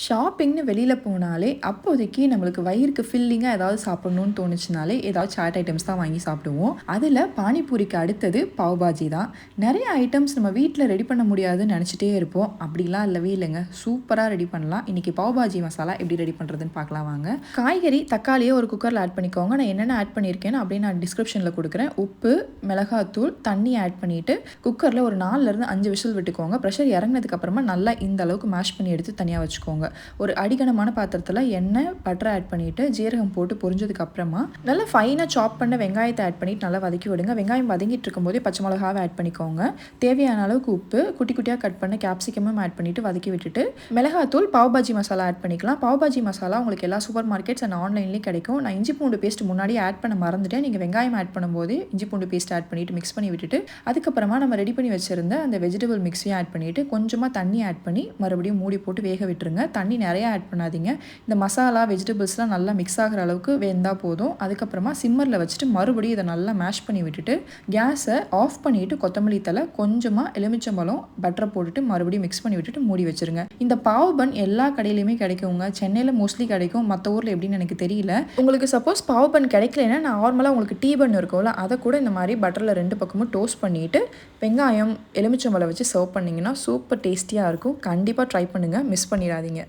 ஷாப்பிங்ன்னு வெளியில போனாலே, அப்போதைக்கு நம்மளுக்கு வயிறுக்கு ஃபில்லிங்கா ஏதாவது சாப்பிடணும்னு தோணுச்சுனாலே, ஏதாவது சாட் ஐட்டம்ஸ் தான் வாங்கி சாப்பிடுவோம். அதில பானிபூரிக்கு அடுத்தது பாவ் பாஜி தான். நெறைய ஐட்டம்ஸ் நம்ம வீட்ல ரெடி பண்ண முடியாதுன்னு நெனச்சிட்டே இருப்போம். அப்படிலாம் இல்லவே இல்லங்க. சூப்பரா ரெடி பண்ணலாம். இன்னைக்கு பாவ் பாஜி மசாலா எப்படி ரெடி பண்றதுன்னு பார்க்கலாம் வாங்க. காய்கறி, தக்காளிய ஒரு குக்கர்ல ஆட் பண்ணிக்கோங்க. நான் என்னென்ன ஆட் பண்ணியிருக்கேன்னு அப்படியே நான் டிஸ்கிரிப்ஷன்ல குடுக்குறேன். உப்பு, மிளகாத்தூள், தண்ணி ஆட் பண்ணிட்டு, குக்கர்ல ஒரு 4லிருந்து 5 விசில் விட்டுக்கோங்க. பிரஷர் இறங்குனதுக்கு அப்புறமா நல்லா இந்த அளவுக்கு மேஷ் பண்ணி எடுத்து தனியா வச்சுக்கோங்க. ஒரு அடிகனமான பாத்திரத்தில் எண்ணெய் பட்டர் ஆட் பண்ணிவிட்டு ஜீரகம் போட்டு பொரிஞ்சதுக்கு அப்புறமா நல்லா ஃபைனாக சாப் பண்ண வெங்காயத்தை ஆட் பண்ணிட்டு நல்லா வதக்கி விடுங்க. வெங்காயம் வதங்கிட்டு இருக்கும்போதே பச்சை மிளகாவை ஆட் பண்ணிக்கோங்க. தேவையான அளவுக்கு உப்பு, குட்டி குட்டியாக கட் பண்ண கேப்சிகமும் ஆட் பண்ணிவிட்டு வதக்கி விட்டுட்டு மிளகாத்தூள், பாவ் பாஜி மசாலா ஆட் பண்ணிக்கலாம். பாவ் பாஜி மசாலா உங்களுக்கு எல்லா சூப்பர் மார்க்கெட்ஸ் அண்ட் ஆன்லைன்லேயும் கிடைக்கும். நான் இஞ்சி பூண்டு பேஸ்ட் முன்னாடி ஆட் பண்ண மறந்துட்டேன். நீங்கள் வெங்காயம் ஆட் பண்ணும்போது இஞ்சி பூண்டு பேஸ்ட் ஆட் பண்ணிவிட்டு மிக்ஸ் பண்ணி விட்டுட்டு அதுக்கப்புறமா நம்ம ரெடி பண்ணி வச்சிருந்த அந்த வெஜிடபிள் மிக்ஸையும் ஆட் பண்ணிவிட்டு கொஞ்சமாக தண்ணி ஆட் பண்ணி மறுபடியும் மூடி போட்டு வேக விட்டுருங்க. தண்ணி நிறைய ஆட் பண்ணாதீங்க. இந்த மசாலா வெஜிடபிள்ஸ்லாம் நல்லா மிக்ஸ் ஆகிற அளவுக்கு வெந்தால் போதும். அதுக்கப்புறமா சிம்மரில் வச்சுட்டு மறுபடியும் இதை நல்லா மேஷ் பண்ணி விட்டுட்டு கேஸை ஆஃப் பண்ணிவிட்டு கொத்தமல்லி தலை, கொஞ்சமாக எலுமிச்சம்பழம், பட்டரை போட்டுட்டு மறுபடியும் மிக்ஸ் பண்ணி விட்டுட்டு மூடி வச்சுருங்க. இந்த பாவ் பன் எல்லா கடையிலையுமே கிடைக்குங்க. சென்னையில் மோஸ்ட்லி கிடைக்கும். மற்ற ஊரில் எப்படின்னு எனக்கு தெரியல. உங்களுக்கு சப்போஸ் பாவ் பன் கிடைக்கலன்னா நார்மலாக உங்களுக்கு டீ பன் இருக்கும்ல, அதை கூட இந்த மாதிரி பட்டரில் 2 பக்கமும் டோஸ்ட் பண்ணிவிட்டு வெங்காயம், எலுமிச்சம்பழம் வச்சு சர்வ் பண்ணிங்கன்னா சூப்பர் டேஸ்டியாக இருக்கும். கண்டிப்பாக ட்ரை பண்ணுங்கள், மிஸ் பண்ணிடாதீங்க.